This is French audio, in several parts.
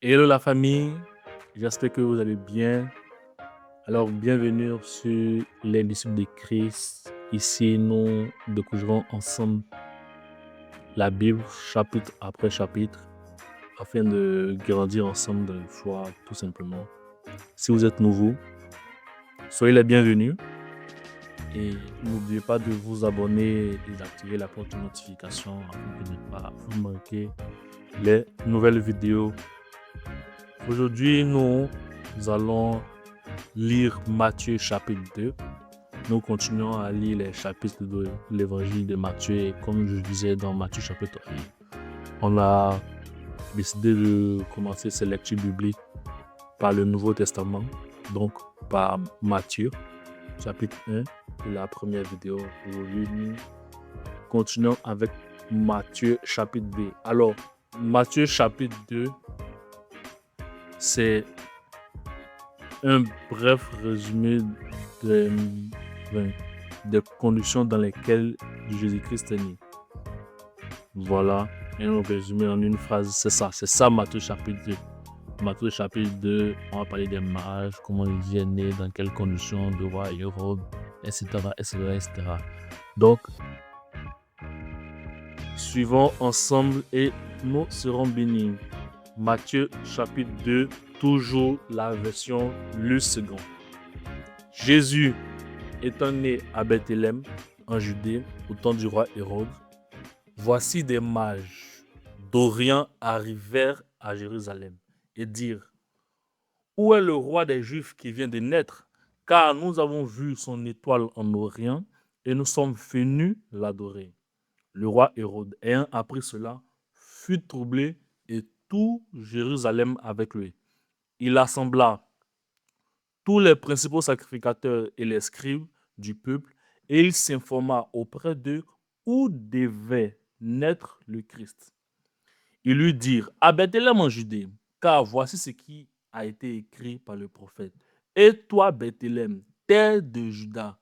Hello la famille, j'espère que vous allez bien. Alors, bienvenue sur les disciples de Christ. Ici, nous découvrirons ensemble la Bible, chapitre après chapitre, afin de grandir ensemble dans la foi, tout simplement. Si vous êtes nouveau, soyez les bienvenus. Et n'oubliez pas de vous abonner et d'activer la cloche de notification afin de ne pas vous manquer les nouvelles vidéos. Aujourd'hui, nous allons lire Matthieu chapitre 2. Nous continuons à lire les chapitres de l'évangile de Matthieu. Et comme je disais dans Matthieu chapitre 1, on a décidé de commencer ces lectures bibliques par le Nouveau Testament, donc par Matthieu chapitre 1, la première vidéo. Aujourd'hui, nous continuons avec Matthieu chapitre 2. Alors, Matthieu chapitre 2, c'est un bref résumé des conditions dans lesquelles Jésus-Christ est né. Voilà, un résumé en une phrase, c'est ça Matthieu chapitre 2. Matthieu chapitre 2, on va parler des mariages, comment il est né, dans quelles conditions, de roi Hérode, etc., etc., etc. Donc, suivons ensemble et nous serons bénis. Matthieu chapitre 2, toujours la version le second. Jésus étant né à Bethléem, en Judée, au temps du roi Hérode, voici des mages d'Orient arrivèrent à Jérusalem et dirent: Où est le roi des Juifs qui vient de naître? Car nous avons vu son étoile en Orient et nous sommes venus l'adorer. Le roi Hérode, ayant appris cela, fut troublé et tout Jérusalem avec lui. Il assembla tous les principaux sacrificateurs et les scribes du peuple, et il s'informa auprès d'eux où devait naître le Christ. Ils lui dirent: à Bethléem en Judée, car voici ce qui a été écrit par le prophète. Et toi, Bethléem, terre de Juda,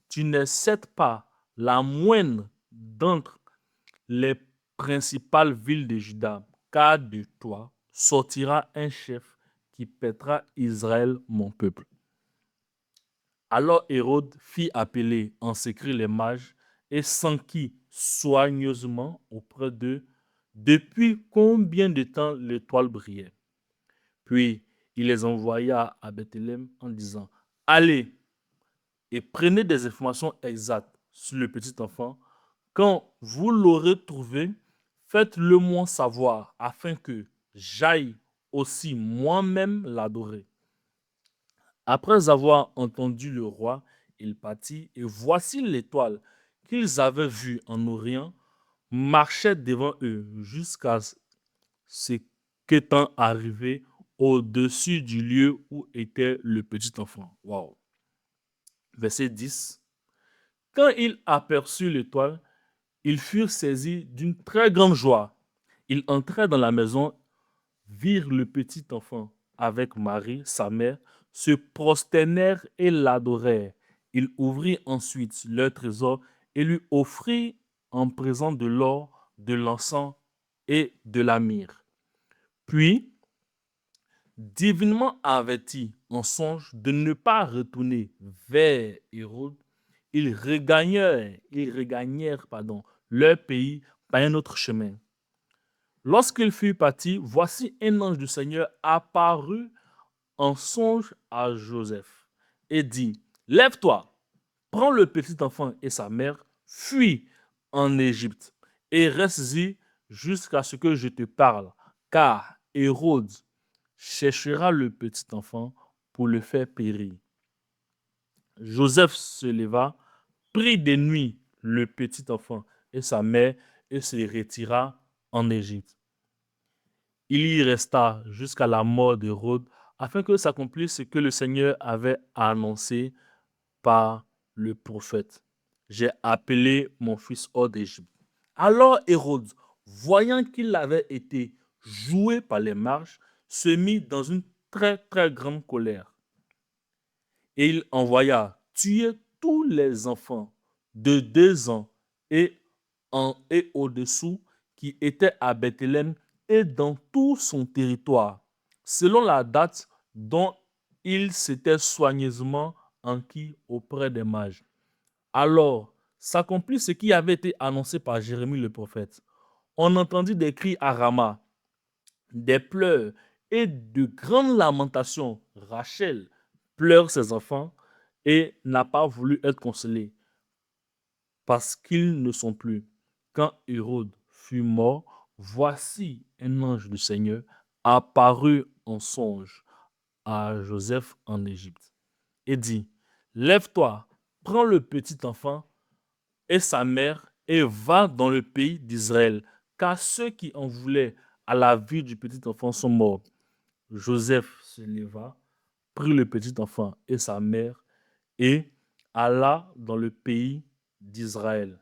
tu n'es certes pas la moindre d'entre les principales villes de Juda, car de toi sortira un chef qui paîtra Israël, mon peuple. Alors Hérode fit appeler en secret les mages et s'enquit soigneusement auprès d'eux depuis combien de temps l'étoile brillait. Puis il les envoya à Bethléem en disant: Allez et prenez des informations exactes sur le petit enfant. Quand vous l'aurez trouvé, faites-le moi savoir afin que j'aille aussi moi-même l'adorer. Après avoir entendu le roi, il partit, et voici l'étoile qu'ils avaient vue en Orient marchait devant eux jusqu'à ce qu'étant arrivé au-dessus du lieu où était le petit enfant. Wow. Verset 10. Quand ils aperçurent l'étoile, ils furent saisis d'une très grande joie. Ils entrèrent dans la maison, virent le petit enfant avec Marie, sa mère, se prosternèrent et l'adorèrent. Ils ouvrirent ensuite leur trésor et lui offrirent en présent de l'or, de l'encens et de la myrrhe. Puis, divinement avertis en songe de ne pas retourner vers Hérode, ils regagnèrent leur pays par un autre chemin. Lorsqu'ils furent partis, voici un ange du Seigneur apparut en songe à Joseph et dit: Lève-toi, prends le petit enfant et sa mère, fuis en Égypte et reste-y jusqu'à ce que je te parle, car Hérode cherchera le petit enfant pour le faire périr. Joseph se leva, prit de nuit le petit enfant et sa mère et se retira en Égypte. Il y resta jusqu'à la mort d'Hérode afin que s'accomplisse ce que le Seigneur avait annoncé par le prophète. J'ai appelé mon fils hors d'Égypte. Alors Hérode, voyant qu'il avait été joué par les mages, se mit dans une très très grande colère. Et il envoya tuer tous les enfants de 2 ans et au-dessous qui étaient à Bethléem et dans tout son territoire. selon la date dont il s'était soigneusement enquis auprès des mages. Alors s'accomplit ce qui avait été annoncé par Jérémie le prophète. On entendit des cris à Rama, des pleurs et de grandes lamentations. Rachel pleure ses enfants et n'a pas voulu être consolée parce qu'ils ne sont plus. Quand Hérode fut mort, voici un ange du Seigneur apparut en songe à Joseph en Égypte et dit, lève-toi, prends le petit enfant et sa mère et va dans le pays d'Israël, car ceux qui en voulaient à la vie du petit enfant sont morts. Joseph se leva, prit le petit enfant et sa mère et alla dans le pays d'Israël.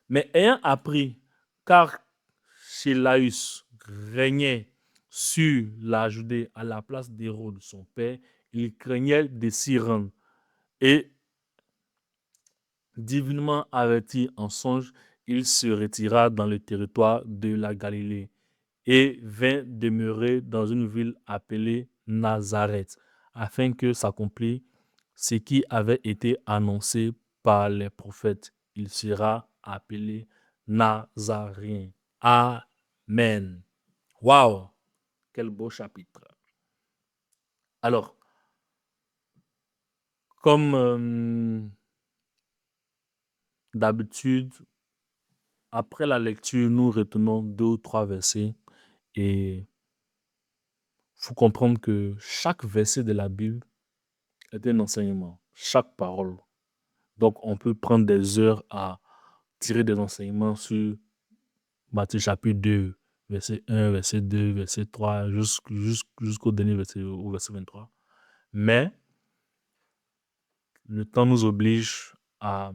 Mais ayant appris qu'Archélaüs régnait sur la Judée à la place d'Hérode, son père, il craignait de s'y rendre. Et divinement averti en songe, il se retira dans le territoire de la Galilée et vint demeurer dans une ville appelée Nazareth, afin que s'accomplisse ce qui avait été annoncé par les prophètes. Il sera appelé Nazaréen. Amen. Waouh! Quel beau chapitre. Alors, comme d'habitude, après la lecture, nous retenons 2 ou 3 versets et il faut comprendre que chaque verset de la Bible est un enseignement, chaque parole. Donc, on peut prendre des heures à tirer des enseignements sur Matthieu chapitre 2, verset 1, verset 2, verset 3, jusqu'au dernier verset, au verset 23. Mais le temps nous oblige à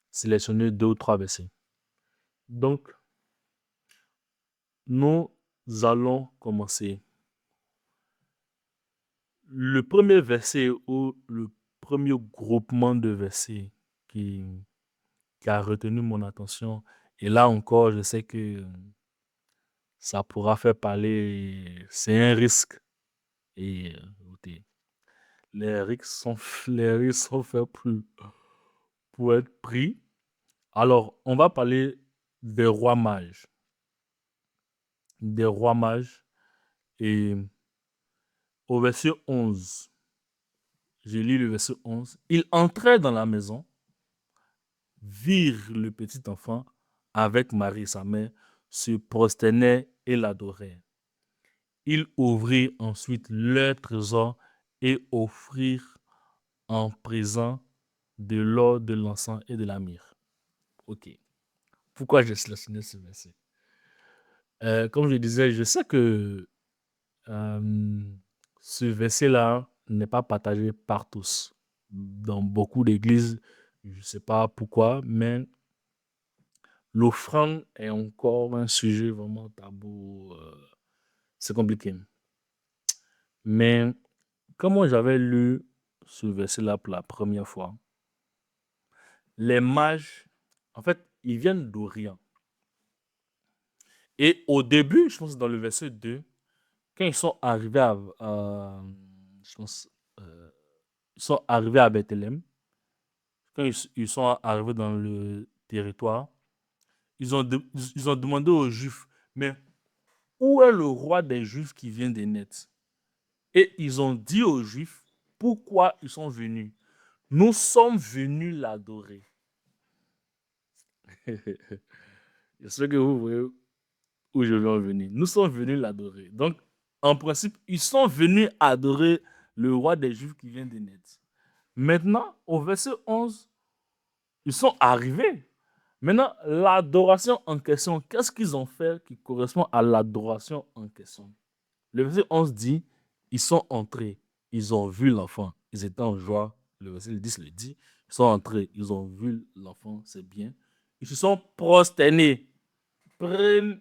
sélectionner 2 ou 3 versets. Donc, nous allons commencer. Le premier verset ou le premier groupement de versets qui a retenu mon attention, et là encore, je sais que ça pourra faire parler, c'est un risque. Et les risques sont faits pour être pris. Alors, on va parler des rois mages. Des rois mages. Et au verset 11, je lis le verset 11. Ils entraient dans la maison, virent le petit enfant avec Marie, sa mère, se prosternaient et l'adoraient. Ils ouvrirent ensuite leur trésor et offrirent en présent de l'or, de l'encens et de la myrrhe. Ok. Pourquoi j'ai sélectionné ce verset? Comme je disais, je sais que ce verset-là n'est pas partagé par tous. Dans beaucoup d'églises, je ne sais pas pourquoi, mais l'offrande est encore un sujet vraiment tabou. C'est compliqué. Mais comme j'avais lu ce verset-là pour la première fois, les mages, en fait, ils viennent d'Orient. Et au début, je pense dans le verset 2, quand ils sont arrivés je pense, ils sont arrivés à Bethléem, quand ils sont arrivés dans le territoire, ils ont demandé aux Juifs, mais où est le roi des Juifs qui vient de naître? Et ils ont dit aux Juifs, pourquoi ils sont venus? Nous sommes venus l'adorer. J'espère que vous voyez où je veux en venir. Nous sommes venus l'adorer. Donc, en principe, ils sont venus adorer le roi des Juifs qui vient de naître. Maintenant, au verset 11, ils sont arrivés. Maintenant, l'adoration en question, qu'est-ce qu'ils ont fait qui correspond à l'adoration en question? Le verset 11 dit, ils sont entrés, ils ont vu l'enfant, ils étaient en joie. Le verset 10 le dit, ils sont entrés, ils ont vu l'enfant, c'est bien. Ils se sont prosternés. Premier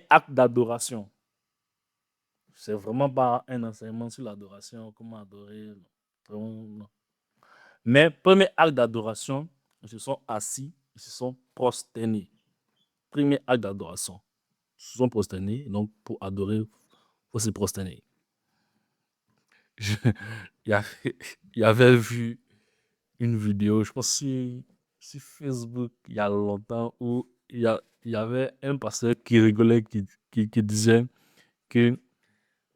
acte d'adoration. C'est vraiment pas un enseignement sur l'adoration, comment adorer. Non. Mais premier acte d'adoration, ils se sont assis, ils se sont prosternés. Premier acte d'adoration. se sont prosternés. Donc, pour adorer, il faut se prosterner. Je- Il y avait, il y avait vu une vidéo, je pense, sur Facebook, il y a longtemps, où il y avait un pasteur qui rigolait, qui disait que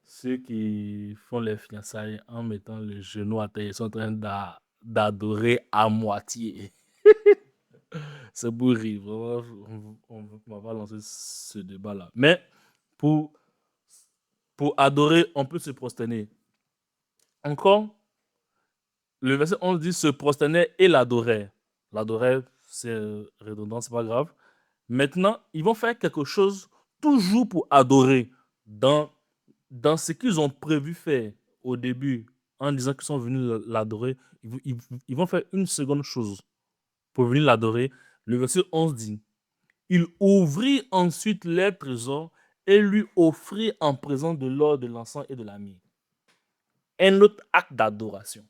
ceux qui font les fiançailles en mettant le genou à terre, ils sont en train d'adorer à moitié. C'est pour rire, vraiment, on va lancer ce débat-là. Mais pour, pour adorer, on peut se prosterner. Encore, le verset 11 dit se prosterner et l'adorer. L'adorer, c'est redondant, c'est pas grave. Maintenant, ils vont faire quelque chose toujours pour adorer dans ce qu'ils ont prévu faire au début, en disant qu'ils sont venus l'adorer. Ils vont faire une seconde chose pour venir l'adorer. Le verset 11 dit, il ouvrit ensuite les trésors et lui offrit en présent de l'or, de l'encens et de la myrrhe. Un autre acte d'adoration.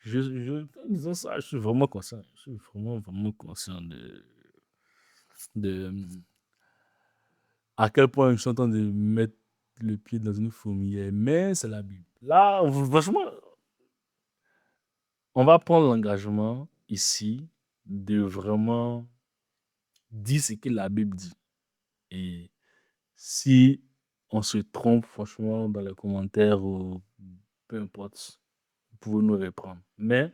En disant ça, je suis vraiment conscient. Je suis vraiment conscient de à quel point je suis en train de mettre le pied dans une fourmilière. Mais c'est la Bible. Là, franchement, on va prendre l'engagement ici de vraiment dire ce que la Bible dit. Et si on se trompe, franchement, dans les commentaires ou peu importe, vous pouvez nous reprendre. Mais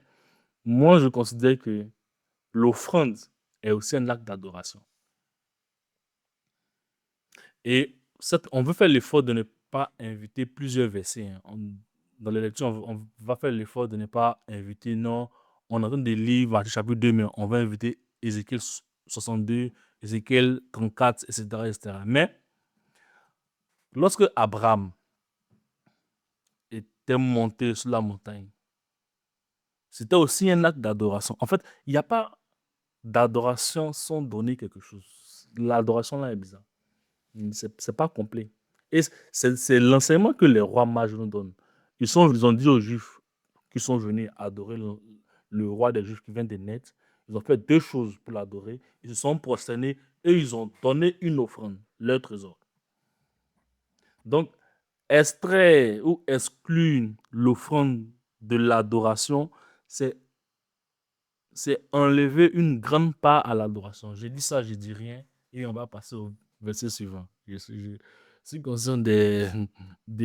moi, je considère que l'offrande est aussi un acte d'adoration. Et on veut faire l'effort de ne pas inviter plusieurs versets. Dans les lectures, on va faire l'effort de ne pas inviter, non, on est en train de lire Matthieu chapitre 2, mais on va inviter Ézéchiel 62, Ézéchiel 34, etc., etc. Mais lorsque Abraham était monté sur la montagne, c'était aussi un acte d'adoration. En fait, il n'y a pas d'adoration sans donner quelque chose. L'adoration là est bizarre. C'est pas complet. Et c'est l'enseignement que les rois mages nous donnent. Ils ont dit aux Juifs qui sont venus adorer le roi des Juifs qui vient de naître. Ils ont fait deux choses pour l'adorer. Ils se sont prosternés et ils ont donné une offrande, leur trésor. Donc, extraire ou exclure l'offrande de l'adoration, c'est enlever une grande part à l'adoration. J'ai dit ça, je dis rien, et on va passer au verset suivant. Je suis conscient des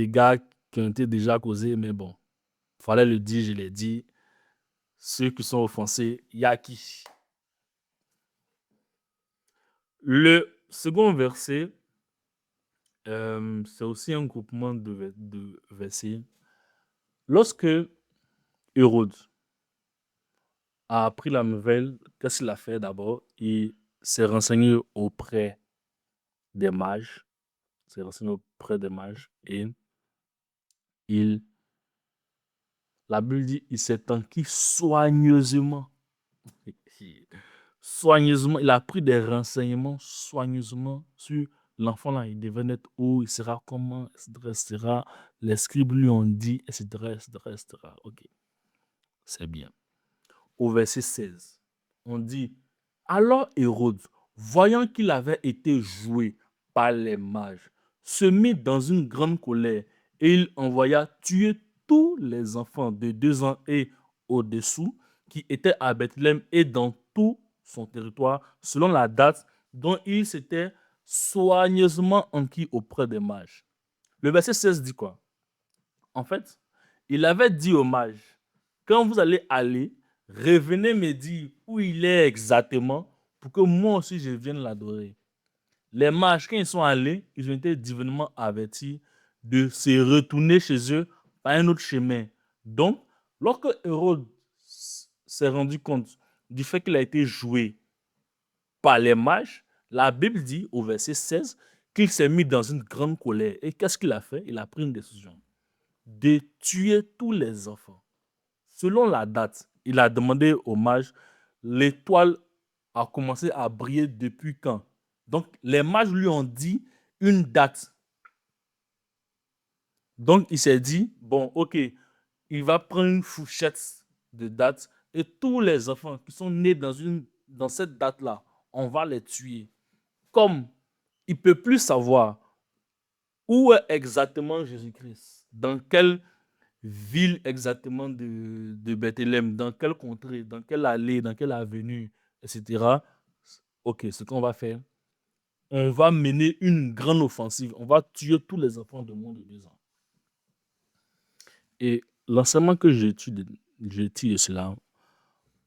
gars qui ont été déjà causés, mais bon, fallait le dire, je l'ai dit. Ceux qui sont offensés, il y a qui? Le second verset, c'est aussi un groupement de versets. Lorsque Hérode a appris la nouvelle, qu'est-ce qu'il a fait d'abord? Il s'est renseigné auprès des mages, et il, la Bible dit, il s'est enquis soigneusement. Soigneusement, il a pris des renseignements soigneusement sur l'enfant là. Il devait naître où, il sera comment, etc., etc. Les scribes lui ont dit, etc., etc., etc. Ok, c'est bien. Au verset 16, on dit, alors Hérode, voyant qu'il avait été joué par les mages, se mit dans une grande colère et il envoya tuer tous les enfants de 2 ans et au-dessous qui étaient à Bethléem et dans tout son territoire, selon la date dont il s'était soigneusement enquis auprès des mages. Le verset 16 dit quoi? En fait, il avait dit aux mages, quand vous allez aller, revenez me dire où il est exactement pour que moi aussi je vienne l'adorer. Les mages, quand ils sont allés, ils ont été divinement avertis de se retourner chez eux par un autre chemin. Donc, lorsque Hérode s'est rendu compte du fait qu'il a été joué par les mages, la Bible dit au verset 16 qu'il s'est mis dans une grande colère. Et qu'est-ce qu'il a fait? Il a pris une décision de tuer tous les enfants. Selon la date, il a demandé aux mages, l'étoile a commencé à briller depuis quand? Donc, les mages lui ont dit une date. Donc, il s'est dit, bon, ok, il va prendre une fourchette de date et tous les enfants qui sont nés dans cette date-là, on va les tuer. comme il ne peut plus savoir où est exactement Jésus-Christ, dans quelle ville exactement de Bethléem, dans quelle contrée, dans quelle allée, dans quelle avenue, etc. Ok, ce qu'on va faire, on va mener une grande offensive. On va tuer tous les enfants de moins de 2 ans. Et l'enseignement que j'ai tiré de cela,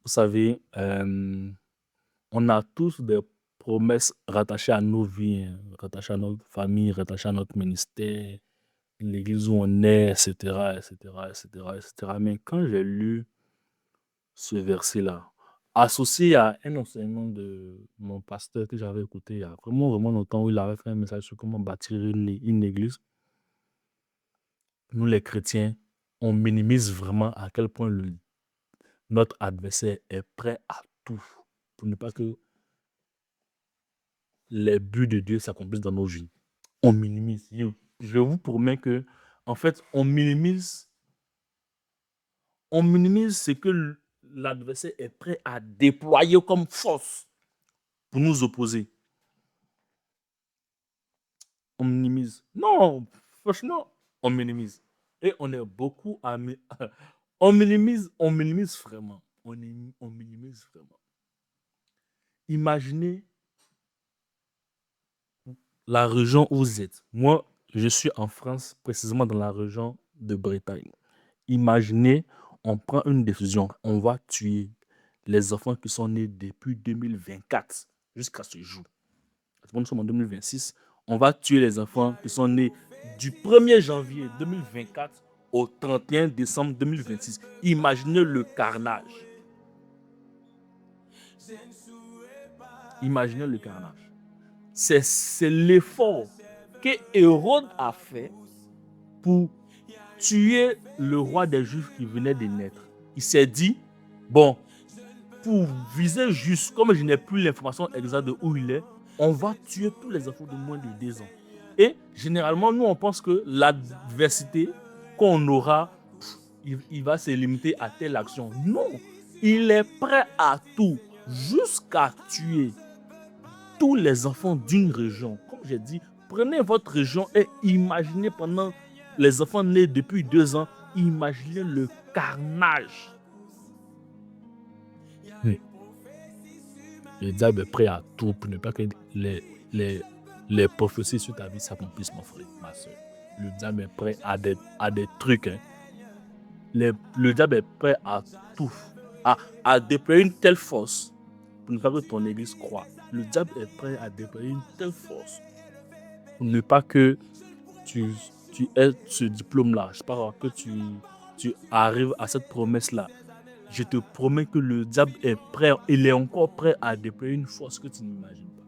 vous savez, on a tous des promesses rattachées à nos vies, hein, rattachées à notre famille, rattachées à notre ministère, l'église où on est, etc., etc., etc., etc. Mais quand j'ai lu ce verset-là, associé à un enseignement de mon pasteur que j'avais écouté il y a vraiment, vraiment longtemps, où il avait fait un message sur comment bâtir une église, nous les chrétiens, on minimise vraiment à quel point notre adversaire est prêt à tout pour ne pas que les buts de Dieu s'accomplissent dans nos vies. On minimise. Je vous promets que, en fait, on minimise ce que l'adversaire est prêt à déployer comme force pour nous opposer. On minimise. Non, franchement, on minimise. Et on est beaucoup à... on minimise vraiment. On minimise vraiment. Imaginez la région où vous êtes. Moi, je suis en France, précisément dans la région de Bretagne. Imaginez, on prend une décision, on va tuer les enfants qui sont nés depuis 2024 jusqu'à ce jour. Nous sommes en 2026. On va tuer les enfants qui sont nés du 1er janvier 2024 au 31 décembre 2026. Imaginez le carnage. Imaginez le carnage. C'est l'effort que Hérode a fait pour tuer le roi des Juifs qui venait de naître. Il s'est dit, bon, pour viser juste, comme je n'ai plus l'information exacte de où il est, on va tuer tous les enfants de moins de 2 ans. Et généralement, nous, on pense que l'adversité qu'on aura, il va se limiter à telle action. Non, il est prêt à tout, jusqu'à tuer tous les enfants d'une région. Comme j'ai dit, prenez votre région et imaginez pendant les enfants nés depuis 2 ans, imaginez le carnage. Oui. Le diable est prêt à tout pour ne pas que les prophéties sur ta vie s'accomplissent, mon frère, ma soeur. Le diable est prêt à des trucs. Hein. Le diable est prêt à tout, à déployer une telle force pour ne pas que ton église croie. Le diable est prêt à déployer une telle force pour ne pas que tu aies ce diplôme-là. Je sais pas, que tu arrives à cette promesse-là. Je te promets que le diable est prêt, il est encore prêt à déployer une force que tu n'imagines pas.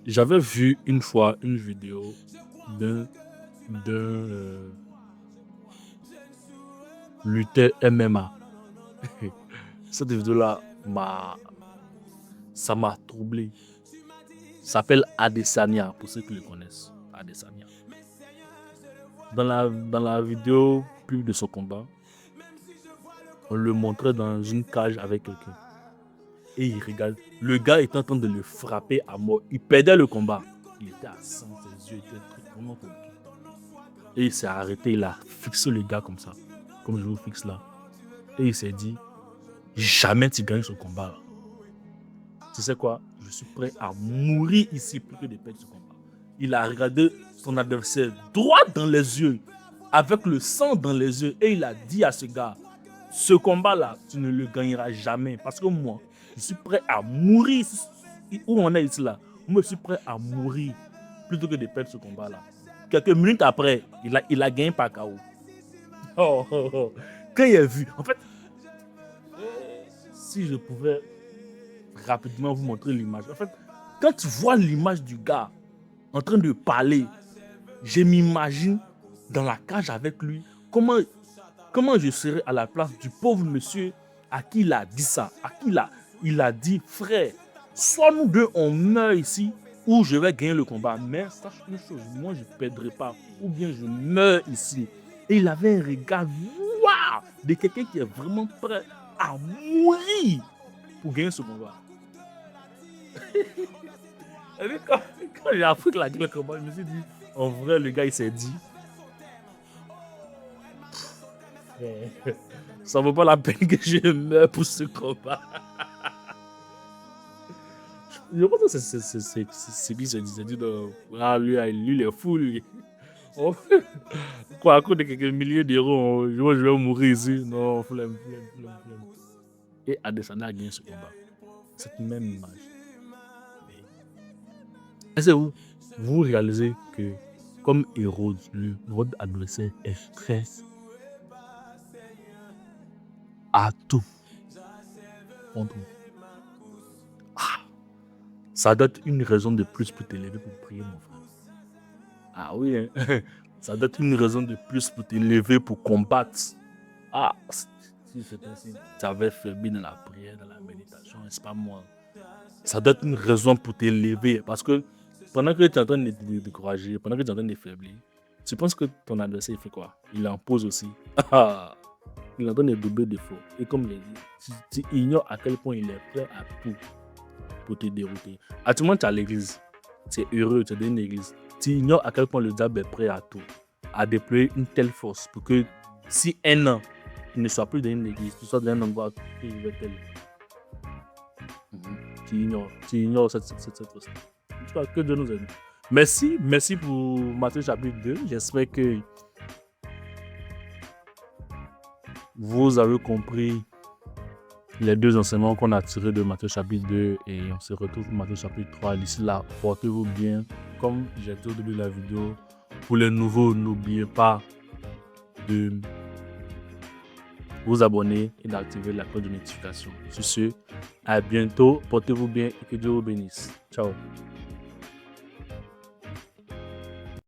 J'avais vu une fois une vidéo d'un lutteur MMA. Cette vidéo-là, ça m'a troublé. Ça s'appelle Adesanya, pour ceux qui le connaissent. Adesanya. Dans la vidéo pub de son combat, on le montrait dans une cage avec quelqu'un. Et il regarde. Le gars était en train de le frapper à mort. Il perdait le combat. Il était à sang, ses yeux étaient vraiment compliqués. Et il s'est arrêté, il a fixé le gars comme ça. Comme je vous fixe là. Et il s'est dit, jamais tu gagnes ce combat là. Tu sais quoi? Je suis prêt à mourir ici plus que de perdre ce combat. Il a regardé son adversaire droit dans les yeux, avec le sang dans les yeux, et il a dit à ce gars, ce combat-là, tu ne le gagneras jamais. Parce que moi, je suis prêt à mourir. Où on est ici là? Moi, je suis prêt à mourir plutôt que de perdre ce combat-là. Quelques minutes après, il a gagné par KO. Quand il a vu, en fait, si je pouvais rapidement vous montrer l'image. En fait, quand tu vois l'image du gars en train de parler, je m'imagine dans la cage avec lui, comment je serais à la place du pauvre monsieur à qui il a dit ça, à qui il a dit, frère, soit nous deux on meurt ici, ou je vais gagner le combat. Mais sache une chose, moi je ne perdrai pas, ou bien je meurs ici. Et il avait un regard de quelqu'un qui est vraiment prêt à mourir pour gagner ce combat. Et puis, quand j'ai appris que la gueule comment, je me suis dit, en vrai, le gars, il s'est dit, ça vaut pas la peine que je meure pour ce combat. Je pense que c'est lui qui se disait, dit, lui, il est fou, lui. Oh, quoi, à cause de quelques milliers d'euros, je vais mourir ici. Non, flemme. Et Adesanya a gagné ce combat. Cette même image. Est-ce que vous réalisez que, comme héros, votre adversaire est stress à tout contre vous? Ça doit être une raison de plus pour te lever pour prier, mon frère. Ah oui, hein? Ça doit être une raison de plus pour te lever pour combattre. Ah, si c'est ainsi, tu avais faibli dans la prière, dans la méditation, c'est pas moi. Ça doit être une raison pour te lever. Parce que pendant que tu es en train de te décourager, pendant que tu es en train de faiblir, tu penses que ton adversaire il fait quoi? Il en pose aussi. Il est en train de doubler d'efforts. Et comme il a dit, tu ignores à quel point il est prêt à tout pour te dérouter. Actuellement, tu es à l'église. Tu es heureux, tu es dans une église. Tu ignores à quel point le diable est prêt à tout. À déployer une telle force pour que si un an, tu ne sois plus dans une église, tu sois dans un endroit que je vais te Tu ignores cette force. En tout cas, que Dieu nous aide. Merci pour Matthieu chapitre 2. J'espère que vous avez compris les deux enseignements qu'on a tirés de Matthieu chapitre 2 et on se retrouve pour Matthieu chapitre 3. D'ici là, portez-vous bien. Comme j'ai dit au début de la vidéo, pour les nouveaux, n'oubliez pas de vous abonner et d'activer la cloche de notification. Sur ce, à bientôt, portez-vous bien et que Dieu vous bénisse. Ciao.